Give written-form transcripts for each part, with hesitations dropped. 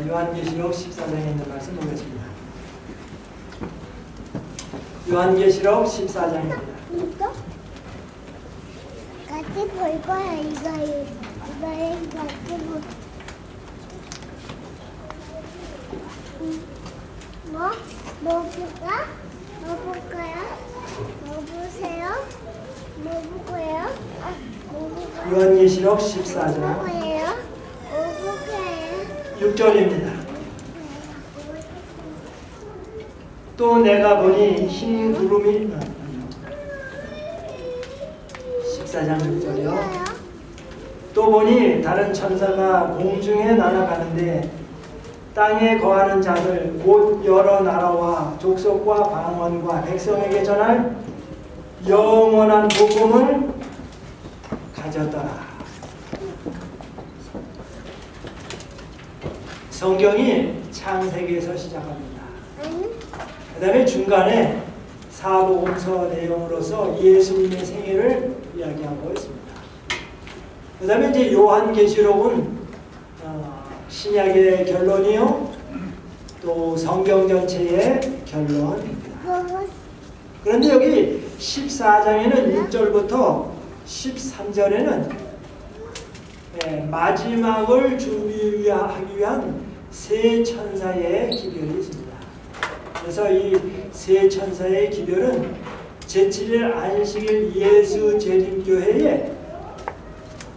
요한계시록 14장에 있는 말씀 보겠습니다. 요한계시록 14장입니다. 이거? 같이 볼 거야, 이거에 같이 볼. 뭐 볼까? 뭐 볼까요? 뭐 보세요? 뭐 볼까요? 뭐 볼까요? 요한계시록 뭐 14장 볼까요? 뭐 볼까요? 6절입니다. 또 내가 보니 흰 구름이 14장 6절이요. 또 보니 다른 천사가 공중에 날아가는데 땅에 거하는 자들 곧 여러 나라와 족속과 방언과 백성에게 전할 영원한 복음을 가졌더라. 성경이 창세기에서 시작합니다. 그 다음에 중간에 사복음서 내용으로서 예수님의 생애를 이야기하고 있습니다. 그 다음에 이제 요한계시록은 신약의 결론이요, 또 성경 전체의 결론입니다. 그런데 여기 14장에는 1절부터 13절에는 마지막을 준비하기 위한 세 천사의 기별이 있습니다. 그래서 이 세 천사의 기별은 제7일 안식일 예수 재림교회에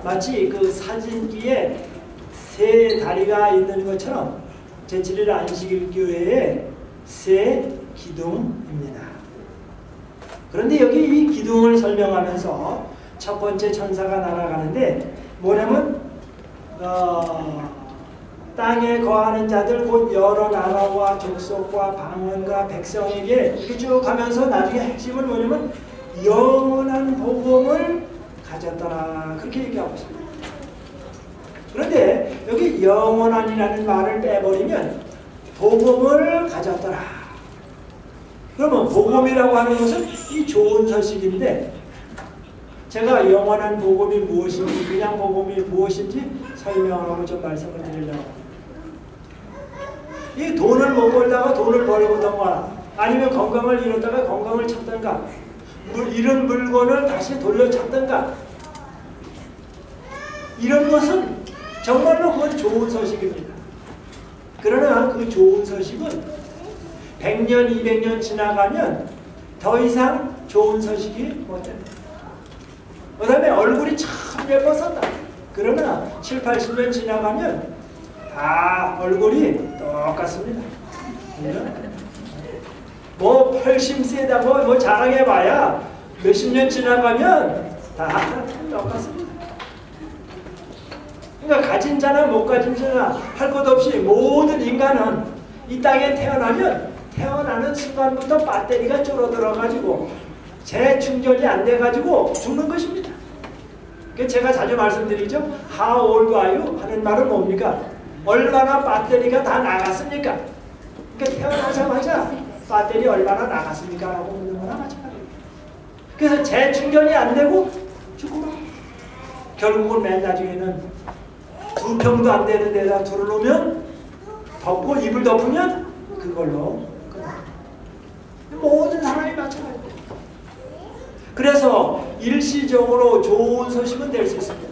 마치 그 사진기에 세 다리가 있는 것처럼 제7일 안식일 교회의 세 기둥입니다. 그런데 여기 이 기둥을 설명하면서 첫 번째 천사가 날아가는데 뭐냐면 땅에 거하는 자들 곧 여러 나라와 족속과 방언과 백성에게 이렇게 쭉 가면서 나중에 핵심은 뭐냐면 영원한 복음을 가졌더라, 그렇게 얘기하고 있습니다. 그런데 여기 영원한이라는 말을 빼버리면 복음을 가졌더라. 그러면 복음이라고 하는 것은 이 좋은 소식인데, 제가 영원한 복음이 무엇인지, 그냥 복음이 무엇인지 설명하고 좀 말씀을 드리려고 합니다. 이 돈을 못 벌다가 돈을 벌어보던가, 아니면 건강을 잃었다가 건강을 찾던가, 잃은 물건을 다시 돌려찾던가, 이런 것은 정말로 그건 좋은 소식입니다. 그러나 그 좋은 소식은 100년, 200년 지나가면 더 이상 좋은 소식이 못 됩니다. 그 다음에 얼굴이 참 예뻤었다. 그러나 7, 80년 지나가면 다 얼굴이 똑같습니다. 뭐 펄심 세다고 뭐 자랑해봐야 몇십 년 지나가면 다 똑같습니다. 그러니까 가진 자나 못 가진 자나 할 것 없이 모든 인간은 이 땅에 태어나면 태어나는 순간부터 배터리가 줄어들어가지고 재충전이 안 돼가지고 죽는 것입니다. 제가 자주 말씀드리죠. How old are you? 하는 말은 뭡니까? 얼마나 배터리가 다 나갔습니까? 그러니까 태어나자마자 배터리 얼마나 나갔습니까? 라고 묻는 거나 마찬가지입니다. 그래서 재충전이 안 되고 죽고 결국은 맨 나중에는 2평도 안 되는 데다 둘을 놓으면 덮고 이불 덮으면 그걸로 끝납니다. 모든 사람이 마찬가지입니다. 그래서 일시적으로 좋은 소식은 될 수 있습니다.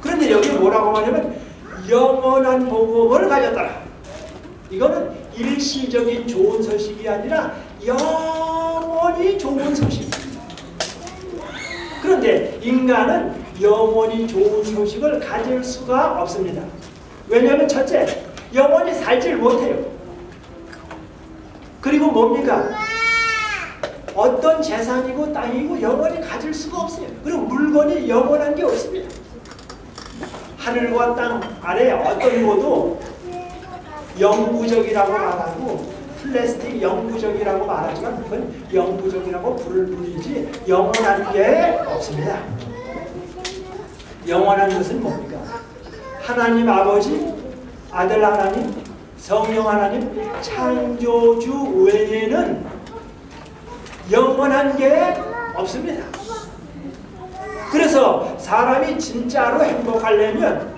그런데 여기 뭐라고 하냐면 영원한 복음을 가졌더라. 이거는 일시적인 좋은 소식이 아니라 영원히 좋은 소식입니다. 그런데 인간은 영원히 좋은 소식을 가질 수가 없습니다. 왜냐하면 첫째, 영원히 살질 못해요. 그리고 뭡니까? 어떤 재산이고 땅이고 영원히 가질 수가 없어요. 그리고 물건이 영원한 게 없습니다. 하늘과 땅 아래 어떤 것도 영구적이라고 말하고 플라스틱 영구적이라고 말하지만 그건 영구적이라고 불을 부리지 영원한 게 없습니다. 영원한 것은 뭡니까? 하나님 아버지, 아들 하나님, 성령 하나님, 창조주 외에는 영원한 게 없습니다. 그래서 사람이 진짜로 행복하려면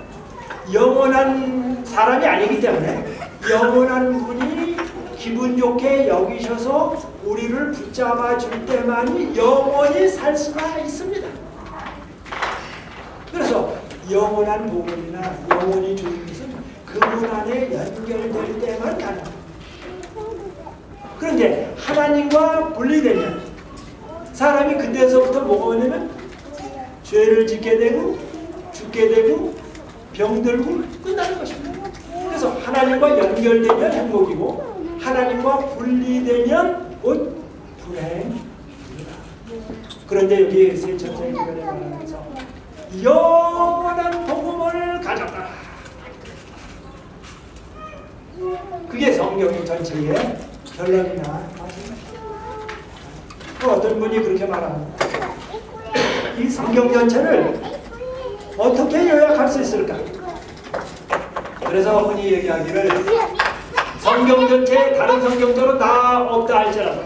영원한 사람이 아니기 때문에 영원한 분이 기분 좋게 여기셔서 우리를 붙잡아 줄 때만이 영원히 살 수가 있습니다. 그래서 영원한 복음이나 영원히 주는 것은 그분 안에 연결될 때만 가능합니다. 그런데 하나님과 분리되면 사람이 그때서부터 뭐가 오냐면 죄를 짓게 되고 죽게 되고 병들고 끝나는 것입니다. 그래서 하나님과 연결되면 행복이고 하나님과 분리되면 곧 불행입니다. 그런데 여기 세 천사의 기별에 관해서 영원한 복음을 가졌다. 그게 성경 전체의 결론이나 말씀입니다. 어떤 분이 그렇게 말합니다. 이 성경 전체를 어떻게 요약할 수 있을까? 그래서 흔히 얘기하기를 성경 전체에 다른 성경처럼 다 없다 할지라도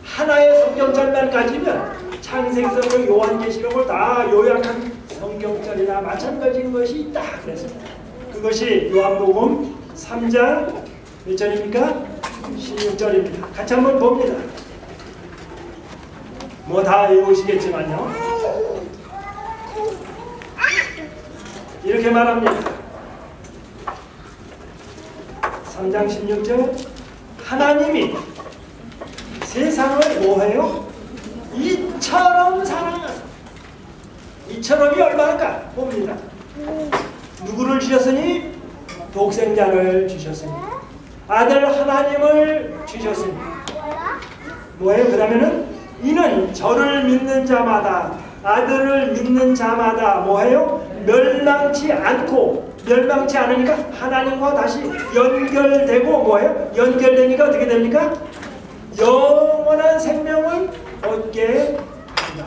하나의 성경절만 가지면 창세기서부터 요한계시록을 다 요약한 성경절이나 마찬가지인 것이 있다 그랬습니다. 그것이 요한복음 3장 몇 절입니까? 16절입니다. 같이 한번 봅니다. 뭐 다 외우시겠지만요. 이렇게 말합니다. 3장 16절 하나님이 세상을 뭐해요? 이처럼 사랑하사. 이처럼이 얼마인가 봅니다. 누구를 주셨으니? 독생자를 주셨으니 아들 하나님을 주셨으니 뭐예요? 그 다음에는 이는 저를 믿는 자마다 아들을 믿는 자마다 뭐해요? 멸망치 않고 멸망치 않으니까 하나님과 다시 연결되고 뭐예요? 연결되니까 어떻게 됩니까? 영원한 생명을 얻게 된다.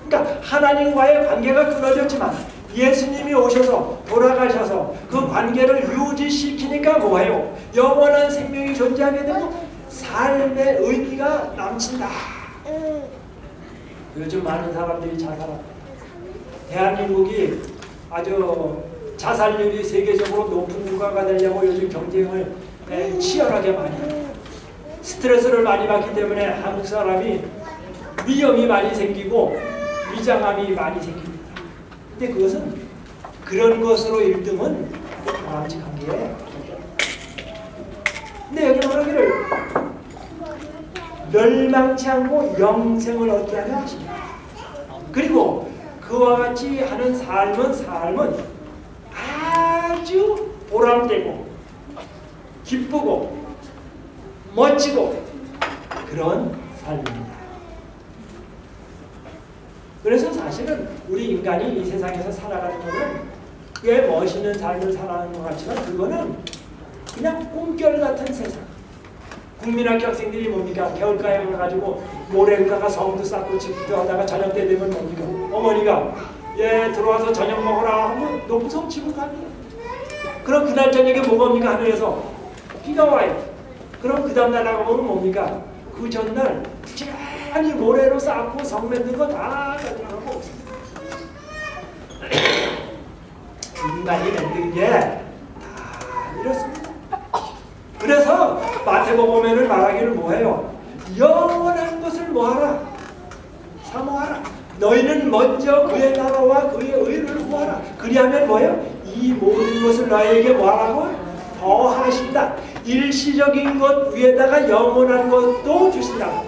그러니까 하나님과의 관계가 끊어졌지만 예수님이 오셔서 돌아가셔서 그 관계를 유지시키니까 뭐예요? 영원한 생명이 존재하게 되고 삶의 의미가 넘친다. 요즘 많은 사람들이 자살합니다. 대한민국이 아주 자살률이 세계적으로 높은 국가가 되려고 요즘 경쟁을 치열하게 많이 합니다. 스트레스를 많이 받기 때문에 한국 사람이 위험이 많이 생기고 위장암이 많이 생깁니다. 근데 그것은 그런 것으로 1등은 바람직한 게 근데 여기 말하기를 멸망치 않고 영생을 얻게 하려 하십니다. 그리고 그와 같이 하는 삶은 아주 보람되고 기쁘고 멋지고 그런 삶입니다. 그래서 사실은 우리 인간이 이 세상에서 살아가는 것은 꽤 멋있는 삶을 살아가는 것 같지만 그거는 그냥 꿈결 같은 세상. 국민학교 학생들이 뭡니까? 겨울가에 가가지고 모래에다가 성도 쌓고 집도 하다가 저녁 때 되면 뭡니까? 어머니가 들어와서 저녁 먹으라 하면 높은 성 치고 갑니다. 그럼 그날 저녁에 뭐가 옵니까? 하늘에서 비가 와요. 그럼 그 다음날 나가보면 뭡니까? 그 전날 부지런히 모래로 쌓고 성 만든 거 다 가져가고 없습니다. 인간이 만든 게 다 이렇습니다. 그래서 마태복음에는 말하기를 뭐해요? 영원한 것을 뭐하라? 사모하라. 너희는 먼저 그의 나라와 그의 의를 구하라. 그리하면 뭐예요? 이 모든 것을 너희에게 뭐하라고? 더하신다. 일시적인 것 위에다가 영원한 것도 주신다.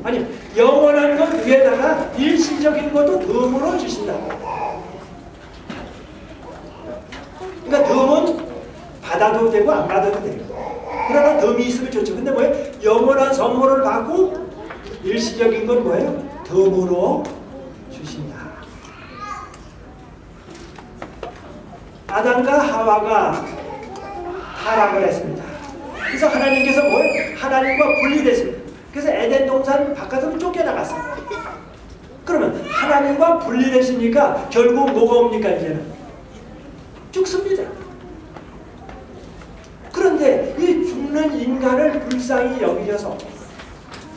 아니 영원한 것 위에다가 일시적인 것도 덤으로 주신다. 그러니까 덤은 받아도 되고 안 받아도 되고 그러나 덤이 있으면 좋죠. 근데 뭐예요? 영원한 선물을 받고 일시적인 건 뭐예요? 덤으로 주신다. 아담과 하와가 타락을 했습니다. 그래서 하나님께서 뭐예요? 하나님과 분리됐습니다. 그래서 에덴 동산 바깥으로 쫓겨나갔어요. 그러면 하나님과 분리되시니까 결국 뭐가 옵니까? 이제는 죽습니다. 그런데 이 죽는 인간을 불쌍히 여기셔서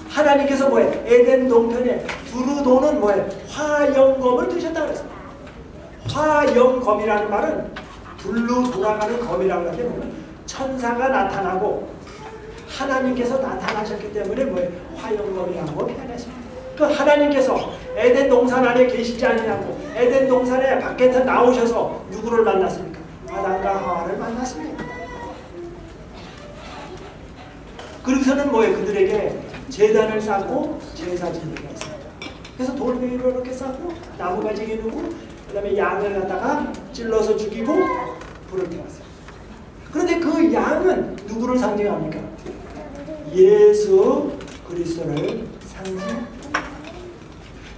하나님께서 뭐예요? 에덴 동편에 두루 도는 뭐예요? 화영검을 두셨다고 했습니다. 화영검이라는 말은 불로 돌아가는 검이라고 하는데 천사가 나타나고 하나님께서 나타나셨기 때문에 뭐예요? 화영검이라고 표현했습니다. 그 하나님께서 에덴 동산 안에 계시지 아니냐고 에덴 동산에 밖에서 나오셔서 누구를 만났습니까? 아담과 하와를 만났습니다. 그러고서는 뭐예요? 그들에게 제단을 쌓고 제사 지내게 했습니다. 그래서 돌멩이로 이렇게 쌓고 나무가지에 놓고 그 다음에 양을 갖다가 찔러서 죽이고 불을 태웠어요. 그런데 그 양은 누구를 상징합니까? 예수 그리스도를 상징합니다.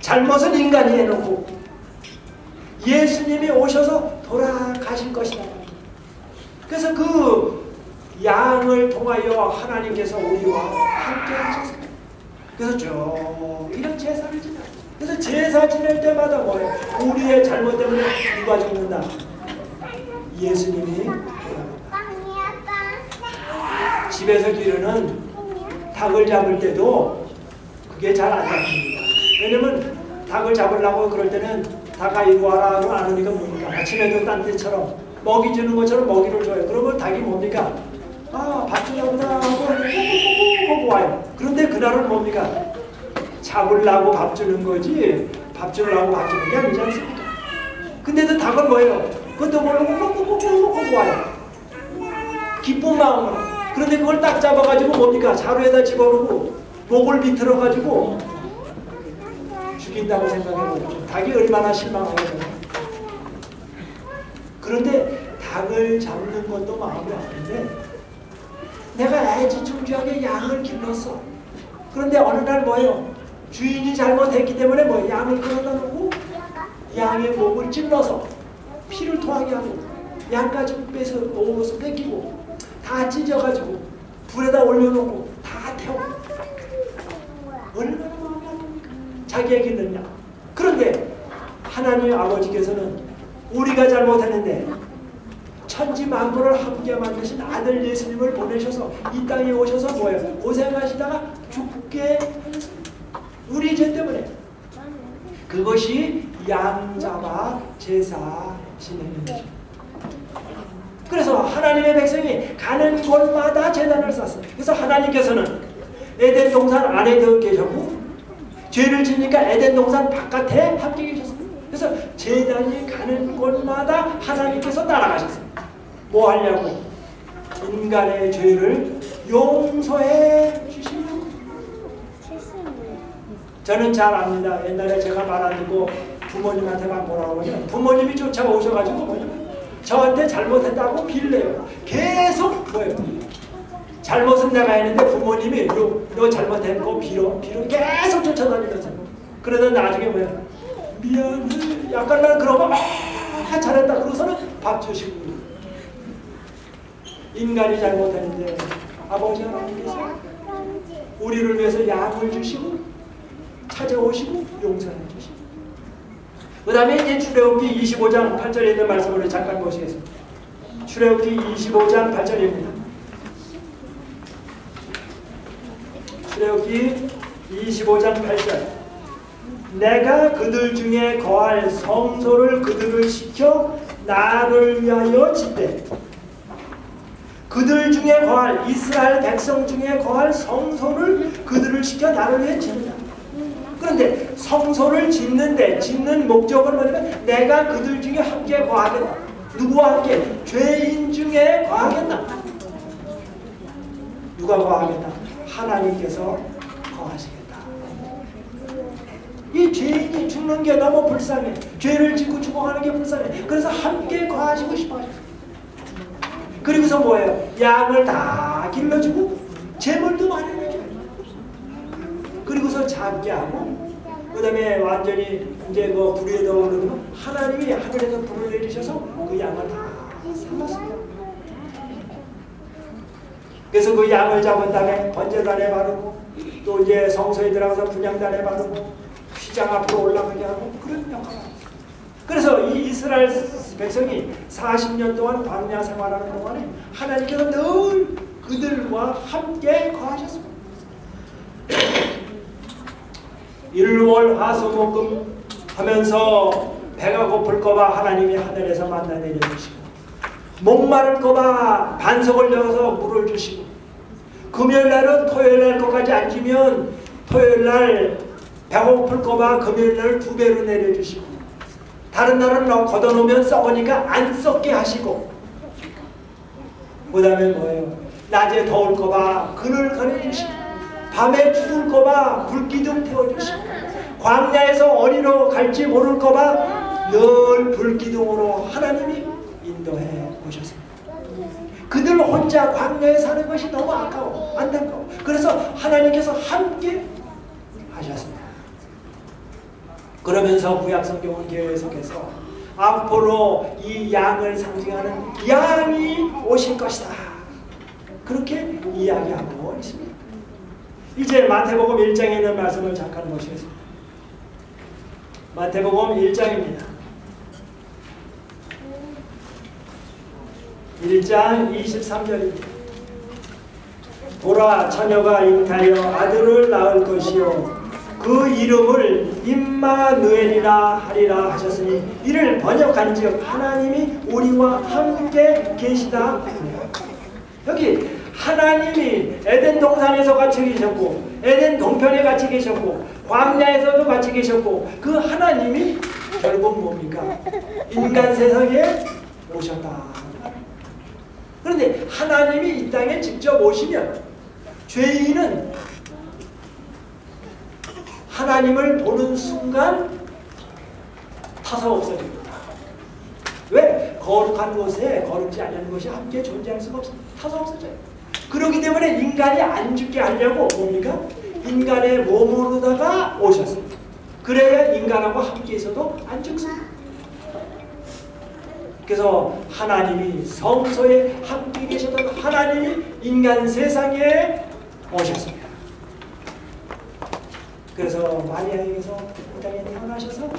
잘못은 인간이 해놓고 예수님이 오셔서 돌아가실 것이다. 그래서 그 양을 통하여 하나님께서 우리와 함께 하셨습니다. 그래서 쭉 이런 제사를 지내요. 그래서 제사 지낼 때마다 뭐예요? 우리의 잘못 때문에 누가 죽는다? 예수님이 집에서 기르는 닭을 잡을 때도 그게 잘 안 잡힙니다. 왜냐면 닭을 잡으려고 그럴 때는 닭아 이리 와라 하면 안 오니까 뭡니까? 아침에도 딴 때처럼 먹이 주는 것처럼 먹이를 줘요. 그러면 닭이 뭡니까? 아, 밥 주려구나 하고 꾹꾹꾹꾹 와요. 그런데 그날은 뭡니까? 잡으려고 밥 주는 거지 밥 주려고 밥 주는 게 아니지 않습니까? 근데도 닭은 뭐예요? 그것도 모르고 꾹꾹꾹꾹 와요. 기쁜 마음으로. 그런데 그걸 딱 잡아가지고 뭡니까? 자루에다 집어넣고 목을 비틀어가지고 죽인다고 생각해보죠. 닭이 얼마나 실망하겠어요. 그런데 닭을 잡는 것도 마음이 아픈데 내가 애지중지하게 양을 길렀어. 그런데 어느 날 뭐예요? 주인이 잘못했기 때문에 뭐 양을 끌어다 놓고 양의 목을 찔러서 피를 토하게 하고 양까지 빼서 옷을 뺏기고 다 찢어가지고 불에다 올려놓고 다 태워. 얼마나 마음이 아픕니까? 자기의 길렀냐. 그런데 하나님 아버지께서는 우리가 잘못했는데 천지 만물을 함께 만드신 아들 예수님을 보내셔서 이 땅에 오셔서 뭐예요? 고생하시다가 죽게 하셨습니다. 우리 죄 때문에. 그것이 양잡아 제사 지내는 것입니다. 그래서 하나님의 백성이 가는 곳마다 제단을 쌓았어요. 그래서 하나님께서는 에덴 동산 안에 더 계셨고 죄를 지니까 에덴 동산 바깥에 함께 계셨습니다. 그래서 제단이 가는 곳마다 하나님께서 따라가셨습니다. 뭐 하려고? 인간의 죄를 용서해 주시려고. 저는 잘 압니다. 옛날에 제가 말 안 듣고 부모님한테 막 뭐라고 하면 부모님이 쫓아오셔가지고 뭐냐면 저한테 잘못했다고 빌래요. 계속 뭐예요? 잘못은 내가 했는데 부모님이 너 잘못했고 빌어 계속 쫓아다니면서 그러다 나중에 뭐야? 미안해. 약간 난 그러면 잘했다. 그러고서는 밥 주시고 인간이 잘못했는데 아버지 하나님께서 우리를 위해서 양을 주시고 찾아오시고 용서해 주시고 그 다음에 이제 출애굽기 25장 8절에 있는 말씀을 잠깐 보시겠습니다. 출애굽기 25장 8절입니다. 출애굽기 25장 8절 내가 그들 중에 거할 성소를 그들을 시켜 나를 위하여 짓되 그들 중에 거할 이스라엘 백성 중에 거할 성소를 그들을 시켜 나를 위해 짓는다. 그런데 성소를 짓는 목적은 뭐냐면 내가 그들 중에 함께 거하겠다. 누구와 함께? 죄인 중에 거하겠다. 누가 거하겠다? 하나님께서 거하시겠다. 이 죄인이 죽는 게 너무 불쌍해. 죄를 짓고 죽어가는 게 불쌍해. 그래서 함께 거하시고 싶어 하셨어요. 그리고서 뭐예요? 양을 다 길러주고 제물도 마련해줘요. 그리고서 잡게 하고 그 다음에 완전히 이제 그 불에 더 오르면 하나님이 하늘에서 불을 내리셔서 그 양을 다 삼았습니다. 그래서 그 양을 잡은 다음에 번제단에 바르고 또 이제 성소에 들어가서 분향단에 바르고 휘장 앞으로 올라가게 하고 그런 역할을 합니다. 그래서 이 이스라엘 백성이 40년 동안 광야 생활하는 동안에 하나님께서 늘 그들과 함께 거하셨습니다. 일월 화수목금 하면서 배가 고플까봐 하나님이 하늘에서 만나 내려주시고, 목마를까봐 반석을 열어서 물을 주시고, 금요일날은 토요일날 것까지 앉으면 토요일날 배고플까봐 금요일날 2배로 내려주시고, 다른 날은 걷어놓으면 썩으니까 안 썩게 하시고, 그 다음에 뭐예요? 낮에 더울까봐 그늘 가려주시고, 밤에 추울까봐 불기둥 태워주시고, 광야에서 어디로 갈지 모를까봐 늘 불기둥으로 하나님이 인도해 오셨습니다. 그들 혼자 광야에 사는 것이 너무 아까워, 안타까워. 그래서 하나님께서 함께 하셨습니다. 그러면서 구약성경은 계속해서 앞으로 이 양을 상징하는 양이 오실 것이다, 그렇게 이야기하고 있습니다. 이제 마태복음 1장에 있는 말씀을 잠깐 보시겠습니다. 마태복음 1장입니다. 1장 23절입니다. 보라, 처녀가 잉타하여 아들을 낳을 것이요 그 이름을 임마누엘이라 하리라 하셨으니, 이를 번역한즉 하나님이 우리와 함께 계시다. 여기 하나님이 에덴 동산에서 같이 계셨고, 에덴 동편에 같이 계셨고, 광야에서도 같이 계셨고, 그 하나님이 결국 뭡니까? 인간 세상에 오셨다. 그런데 하나님이 이 땅에 직접 오시면 죄인은 하나님을 보는 순간 타서 없어집니다. 왜? 거룩한 곳에 거룩지 않은 것이 함께 존재할 수가 없습니다. 타서 없어져요. 그렇기 때문에 인간이 안 죽게 하려고 뭡니까? 인간의 몸으로다가 오셨습니다. 그래야 인간하고 함께 있어도 안 죽습니다. 그래서 하나님이 성소에 함께 계셨던 하나님이 인간 세상에 오셨습니다. 그래서 마리아에게서 이 땅에 태어나셔서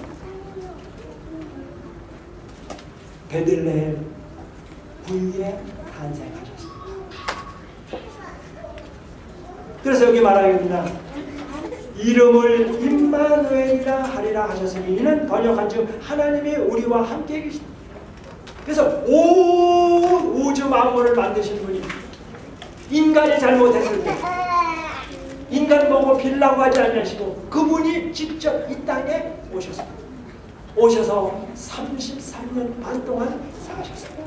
베들레헴 부위에 탄생하셨습니다. 그래서 여기 말하겠습니다. 이름을 임마누엘이라 하리라 하셨으니, 이는 번역한즉 하나님이 우리와 함께 계시다. 그래서 온 우주 만물을 만드신 분이 인간이 잘못했을 때 인간 보고 빌라고 하지 않으시고 그분이 직접 이 땅에 오셨습니다. 오셔서 33년 반 동안 사셨습니다.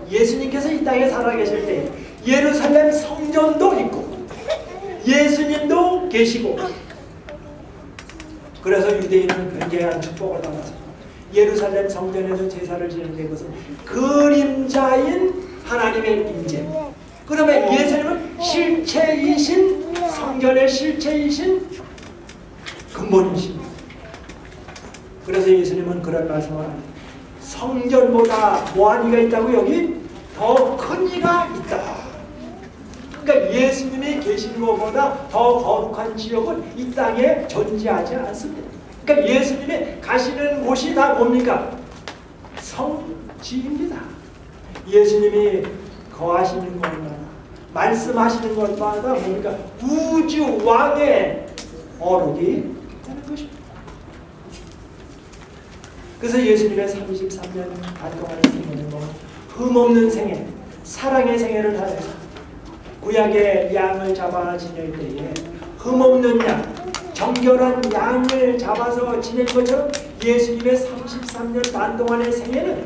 예수님께서 이 땅에 살아계실 때 예루살렘 성전도 있고 예수님도 계시고, 그래서 유대인은 굉장한 축복을 받았습니다. 예루살렘 성전에서 제사를 지내는 것은 그림자인 하나님의 임재. 그러면 예수님은 실체이신, 성전의 실체이신 근본이십니다. 그래서 예수님은 그런 말씀을 합니다. 성전보다 뭐한 이가 있다고? 여기 더 큰 이가 있다. 그러니까 예수님이 계신 것보다 더 거룩한 지역은 이 땅에 존재하지 않습니다. 그러니까 예수님이 가시는 곳이 다 뭡니까? 성지입니다. 예수님이 거하시는 것마다, 말씀하시는 것마다 뭡니까? 우주 왕의 어록이 되는 것입니다. 그래서 예수님의 33년 반 동안의 생애는 흠없는 생애, 사랑의 생애를 다해서 구약의 양을 잡아 지낼 때에 흠없는 양, 정결한 양을 잡아서 지낼 것처럼 예수님의 33년 반 동안의 생애는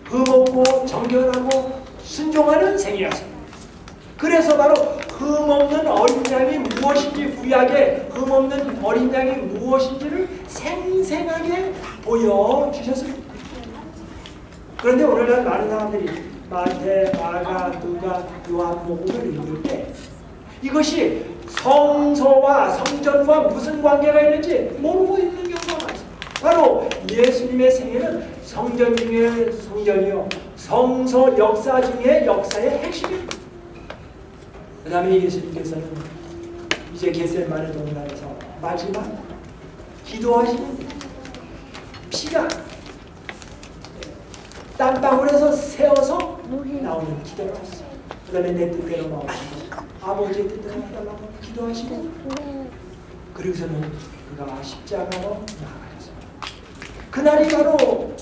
흠없고 정결하고 순종하는 생애였습니다. 그래서 바로 흠없는 어린 양이 무엇인지, 구약의 흠없는 어린 양이 무엇인지를 생생하게 보여주셨습니다. 그런데 오늘날 많은 사람들이 마태, 마가, 누가, 요한복음을 읽을 때 이것이 성소와 성전과 무슨 관계가 있는지 모르고 있는 경우가 많습니다. 바로 예수님의 생애는 성전 중에 성전이요, 성소 역사 중에 역사의 핵심입니다. 그 다음에 예수님께서는 이제 겟세마네 동산에서 마지막 기도하시는 피가 땀방울에서 새어서 나오는 기도를 하셨어요. 그 다음에 내 뜻대로 나오시고 아버지의 뜻대로 해달라고 기도하시고, 그리고서는 그가 십자가로 나아가셨어요. 그날이 바로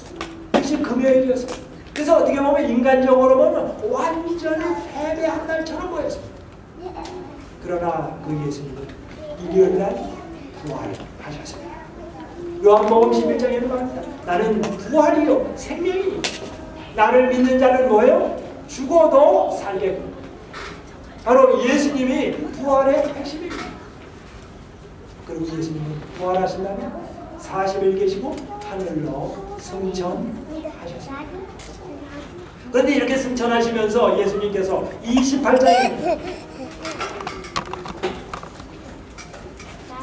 이제 금요일이었어요. 그래서 어떻게 보면 인간적으로 보면 완전히 패배한 날처럼 보였습니다. 그러나 그 예수님은 일요일날 부활하셨습니다. 요한복음 11장에는 말합니다. 나는 부활이요 생명이니 나를 믿는 자는 뭐예요? 죽어도 살겠고. 바로 예수님이 부활의 핵심입니다. 그리고 예수님은 부활하신 다음에 40일 계시고 하늘로 승천하셨습니다. 그런데 이렇게 승천하시면서 예수님께서 28장에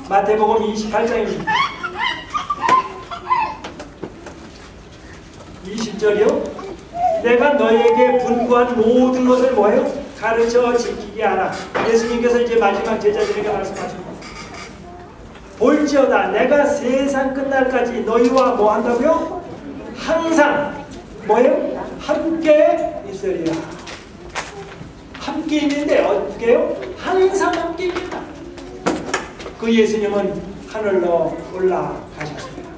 마태복음 28장입니다. 20절이요. 내가 너에게 분부한 모든 것을 뭐예요? 가르쳐 지키게 하라. 예수님께서 이제 마지막 제자들에게 말씀하십니다. 볼지어다 내가 세상 끝날까지 너희와 뭐 한다고요? 항상 뭐예요? 함께 있으리라. 함께 있는데 어떻게요? 항상 함께 있다. 그 예수님은 하늘로 올라가셨습니다.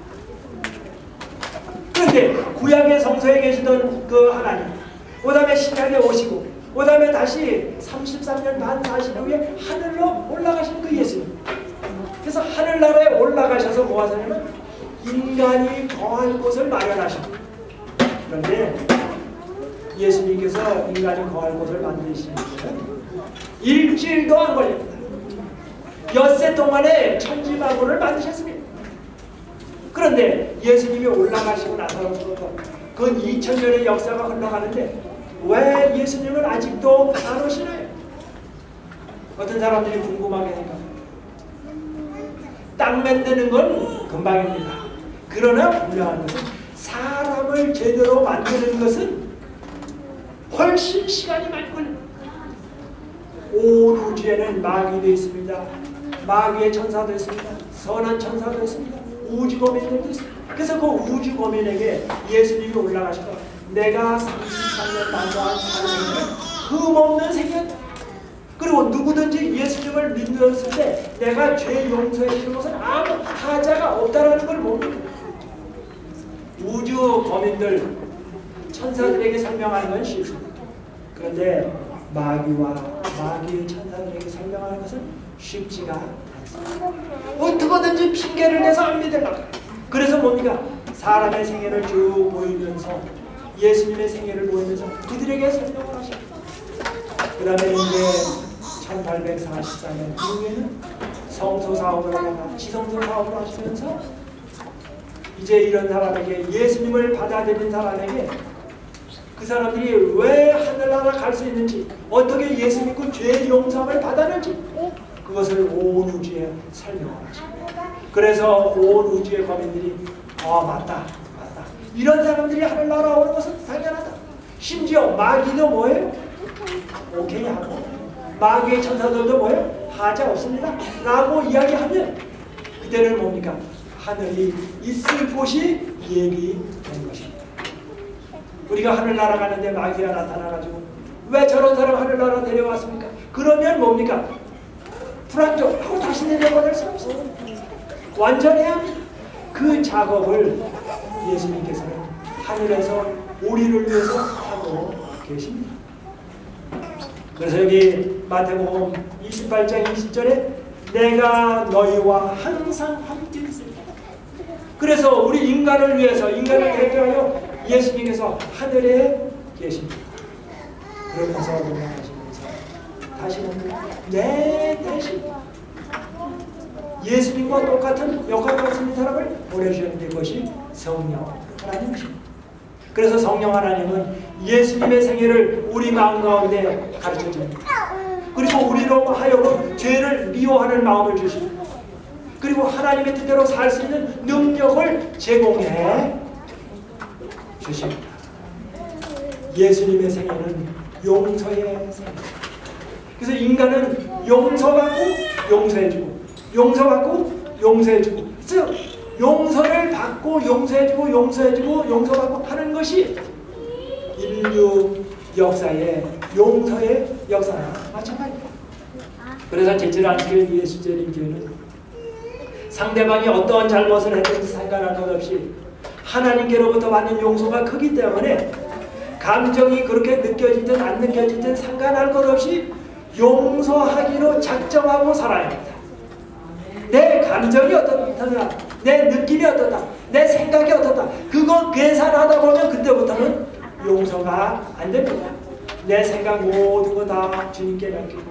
그런데 구약의 성소에 계시던 그 하나님, 그 다음에 신약에 오시고, 그 다음에 다시 33년 반 사신 후에 하늘로 올라가신 그 예수님. 그래서 하늘나라에 올라가셔서 뭐 하시냐면 인간이 거할 곳을 마련하십니다. 그런데 예수님께서 인간이 거할 곳을 만드시는 것은 일주일도 안 걸립니다. 엿새 동안에 천지만물을 만드셨습니다. 그런데 예수님이 올라가시고 나서부터 그 2000년의 역사가 흘러가는데 왜 예수님은 아직도 안 오시나요? 어떤 사람들이 궁금하게 생각합니다. 땅 만드는 건 금방입니다. 그러나 분명한 것은 사람을 제대로 만드는 것은 훨씬 시간이 많이 걸립니다. 온 우주에는 마귀도 있습니다. 마귀의 천사도 있습니다. 선한 천사도 있습니다. 우주거민들도 있습니다. 그래서 그 우주거민에게 예수님이 올라가셔서 내가 33년 남자한 사람에게는 흠없는 생겼다. 그리고 누구든지 예수님을 믿었을 때 내가 죄 용서해 주는 것은 아무 하자가 없다라는 걸 봅니다. 우주 거민들 천사들에게 설명하는 건 쉽습니다. 그런데 마귀와 마귀의 천사들에게 설명하는 것은 쉽지가 않습니다. 어떻게든지 핑계를 내서 안 믿으려고. 그래서 뭡니까? 사람의 생애를 쭉 보이면서 예수님의 생애를 보이면서 그들에게 설명을 하십니다. 그 다음에 이제 1844년 이후에는 성소 사업을 하다가 지성소 사업을 하시면서 이제 이런 사람에게 예수님을 받아들인 사람에게 그 사람들이 왜 하늘나라 갈 수 있는지 어떻게 예수 믿고 죄 용서함을 받았는지 그것을 온 우주에 설명을 하십니다. 그래서 온 우주의 거민들이 맞다 이런 사람들이 하늘나라 오는 것은 당연하다. 심지어 마귀도 뭐예요? 오케이 하고 마귀의 천사들도 뭐예요? 하자 없습니다 라고 이야기하면 그때는 뭡니까? 하늘이 있을 곳이 예비된 것입니다. 우리가 하늘나라 가는데 마귀가 나타나가지고 왜 저런 사람 하늘나라 데려왔습니까? 그러면 뭡니까? 불안정하고 다시 내려보낼 수 없어요. 완전해야 합니다. 그 작업을 예수님께서는 하늘에서 우리를 위해서 하고 계십니다. 그래서 여기 마태복음 28장 20절에 내가 너희와 항상 함께 있으리라. 그래서 우리 인간을 위해서 인간을 대표하여 예수님께서 하늘에 계십니다. 그러면서 올라가시면서 다시는 내 대신 예수님과 똑같은 역할을 가진 사람을 보내주셨는데 그것이 성령 하나님이십니다. 그래서 성령 하나님은 예수님의 생애를 우리 마음 가운데 가르쳐 줍니다. 그리고 우리로 하여금 죄를 미워하는 마음을 주십니다. 그리고 하나님의 뜻대로 살 수 있는 능력을 제공해 주십니다. 예수님의 생애는 용서의 생애. 그래서 인간은 용서받고 용서해주고 용서받고 용서해주고 즉 용서를 받고 용서해주고 용서해주고 용서받고 하는 것이 인류 역사의 용서의 역사나 마찬가지입니다. 그래서 제칠안식일 예수제림교회는 상대방이 어떠한 잘못을 했든지 상관할 것 없이 하나님께로부터 받는 용서가 크기 때문에 감정이 그렇게 느껴지든 안 느껴지든 상관할 것 없이 용서하기로 작정하고 살아야 합니다. 내 감정이 어떻다, 내 느낌이 어떻다, 내 생각이 어떻다, 그거 계산하다 보면 그때부터는 용서가 안 됩니다. 내 생각 모든 거 다 주님께 맡기고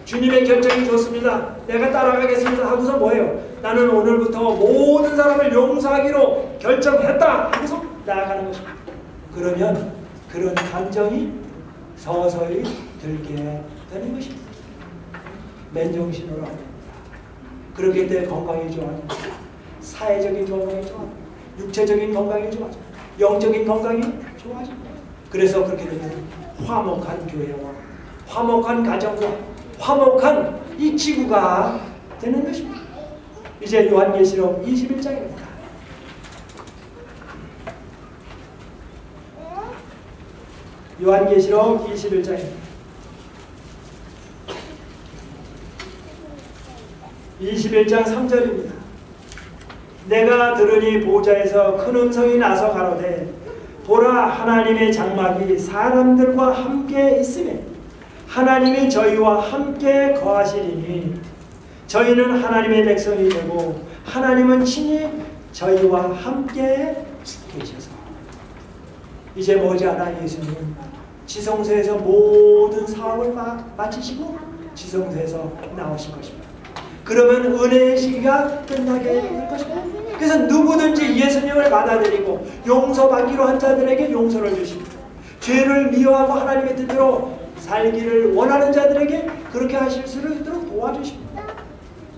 주님의 결정이 좋습니다, 내가 따라가겠습니다 하고서 뭐예요? 나는 오늘부터 모든 사람을 용서하기로 결정했다 하고서 나아가는 것입니다. 그러면 그런 감정이 서서히 들게 되는 것입니다. 맨정신으로 안 됩니다. 그렇기 때문에 건강이 좋아집니다. 사회적인 건강이 좋아집니다. 육체적인 건강이 좋아집니다. 영적인 건강이 좋아집니다. 그래서 그렇게 되면 화목한 교회와 화목한 가정과 화목한 이 지구가 되는 것입니다. 이제 요한계시록 21장입니다. 요한계시록 21장입니다. 21장 3절입니다. 내가 들으니 보좌에서 큰 음성이 나서 가로되 보라, 하나님의 장막이 사람들과 함께 있으며 하나님이 저희와 함께 거하시리니 저희는 하나님의 백성이 되고 하나님은 친히 저희와 함께 계셔서. 이제 머지않아 예수님은 지성소에서 모든 사업을 마치시고 지성소에서 나오실 것입니다. 그러면 은혜의 시기가 끝나게 될 것입니다. 그래서 누구든지 예수님을 받아들이고 용서받기로 한 자들에게 용서를 주십니다. 죄를 미워하고 하나님의 뜻대로 살기를 원하는 자들에게 그렇게 하실 수 있도록 도와주십니다.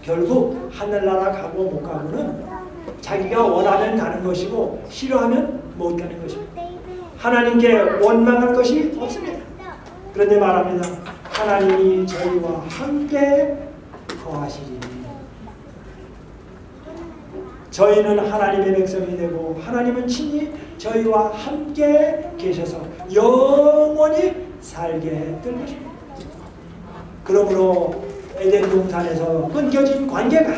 결국 하늘나라 가고 못 가고는 자기가 원하면 가는 것이고 싫어하면 못 가는 것입니다. 하나님께 원망할 것이 없습니다. 그런데 말합니다. 하나님이 저희와 함께 거하시리니 저희는 하나님의 백성이 되고 하나님은 친히 저희와 함께 계셔서 영원히 살게 될 것입니다. 그러므로 에덴 동산에서 끊겨진 관계가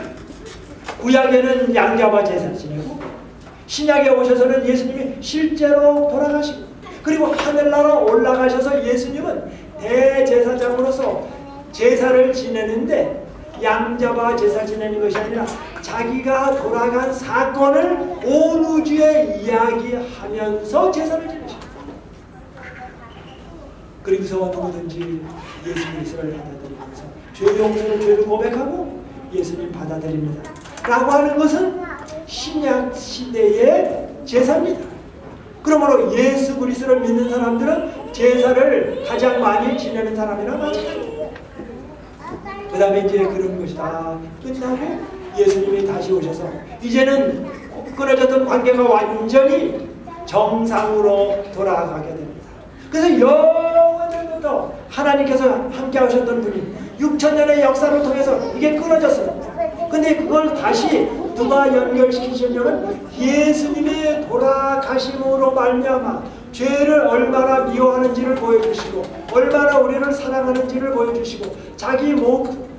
구약에는 양자와 제사를 지내고 신약에 오셔서는 예수님이 실제로 돌아가시고 그리고 하늘나라 올라가셔서 예수님은 대제사장으로서 제사를 지내는데 양자와 제사 지내는 것이 아니라 자기가 돌아간 사건을 온 우주에 이야기하면서 제사를 지내십니다. 그리고서 누구든지 예수 그리스도를 받아들이면서 죄 용서를 죄를 고백하고 예수님 받아들입니다. 라고 하는 것은 신약 시대의 제사입니다. 그러므로 예수 그리스도를 믿는 사람들은 제사를 가장 많이 지내는 사람이랑 마찬가지입니다. 그 다음에 이제 그런 것이 다 끝나고 예수님이 다시 오셔서 이제는 끊어졌던 관계가 완전히 정상으로 돌아가게 됩니다. 그래서 영원전부터 하나님께서 함께 하셨던 분이 6,000년의 역사를 통해서 이게 끊어졌습니다. 근데 그걸 다시 누가 연결시키셨냐면 예수님의 돌아가심으로 말미암아 죄를 얼마나 미워하는지를 보여주시고 얼마나 우리를 사랑하는지를 보여주시고 자기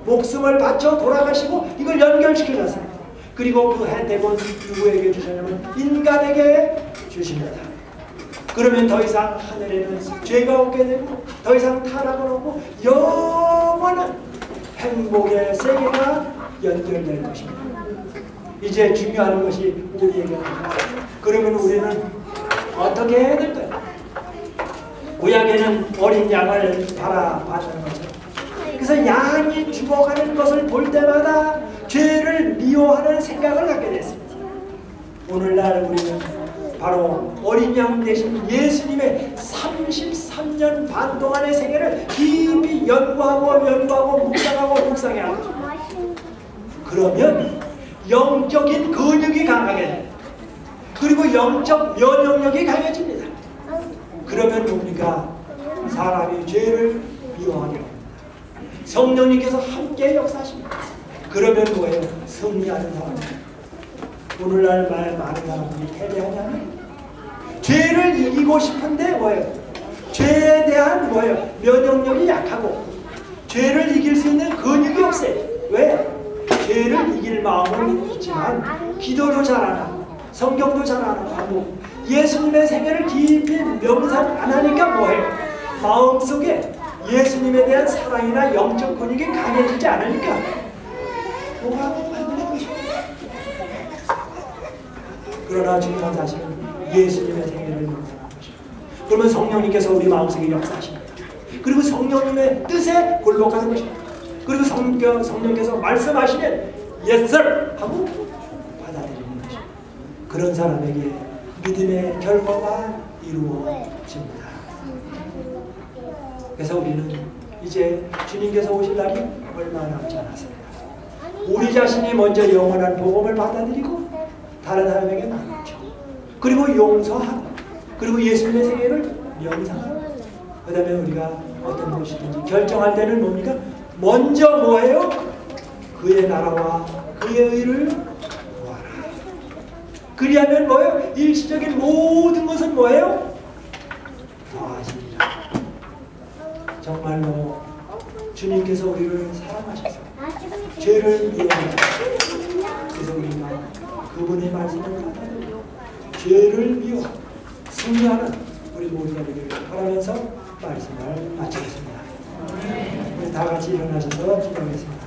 목숨을 바쳐 돌아가시고 이걸 연결시켜줬습니다. 그리고 그 혜택은 누구에게 주셨냐면 인간에게 주십니다. 그러면 더 이상 하늘에는 죄가 없게 되고 더 이상 타락은 없고 영원한 행복의 세계가 연결될 것입니다. 이제 중요한 것이 우리에게 됩니다. 그러면 우리는 어떻게 해야 될까요? 구약에는 어린 양을 바라봤다는 거죠. 그래서 양이 죽어가는 것을 볼 때마다 죄를 미워하는 생각을 갖게 됐습니다. 오늘날 우리는 바로 어린 양 대신 예수님의 33년 반 동안의 생애를 깊이 연구하고 묵상해야 합니다. 그러면 영적인 근육이 강하게 됩니다. 그리고 영적 면역력이 강해집니다. 그러면 뭡니까? 사람이 죄를 미워하게 됩니다. 성령님께서 함께 역사하십니다. 그러면 뭐예요? 승리하는 사람입니다. 오늘날 많은 사람들이 패배하냐면 죄를 이기고 싶은데 뭐예요? 죄에 대한 뭐예요? 면역력이 약하고 죄를 이길 수 있는 근육이 없어요. 왜? 죄를 이길 마음은 있지만 기도도 잘 안 하고 성경도 잘 알아가고 예수님의 생애를 깊이 명상 안 하니까 뭐해요? 마음속에 예수님에 대한 사랑이나 영적 근육이 강해지지 않으니까 뭐가 안 되는 것이죠. 그러나 중요한 사실은 예수님의 생애를 명상하는 것이죠. 그러면 성령님께서 우리 마음속에 역사하십니다. 그리고 성령님의 뜻에 굴복하는 것입니다. 그리고 성령께서 말씀하시면 Yes sir! 하고 받아들이는 것입니다. 그런 사람에게 믿음의 결과가 이루어집니다. 그래서 우리는 이제 주님께서 오실 날이 얼마 남지 않았습니다. 우리 자신이 먼저 영원한 복음을 받아들이고 다른 사람에게 나누죠. 그리고 용서하고 그리고 예수님의 생애를 명상하고 그 다음에 우리가 어떤 것이든지 결정할 때는 뭡니까? 먼저 뭐예요? 그의 나라와 그의 의를 구하라. 그리하면 뭐예요? 일시적인 모든 것은 뭐예요? 더하시리라. 정말로 주님께서 우리를 사랑하셔서 죄를 미워하시고 그래서 우리가 그분의 말씀을 받아들이고 죄를 미워 승리하는 우리 모두가 되기를 바라면서 말씀을 마치겠습니다. 우리 다 같이 일어나셔서 기도하겠습니다.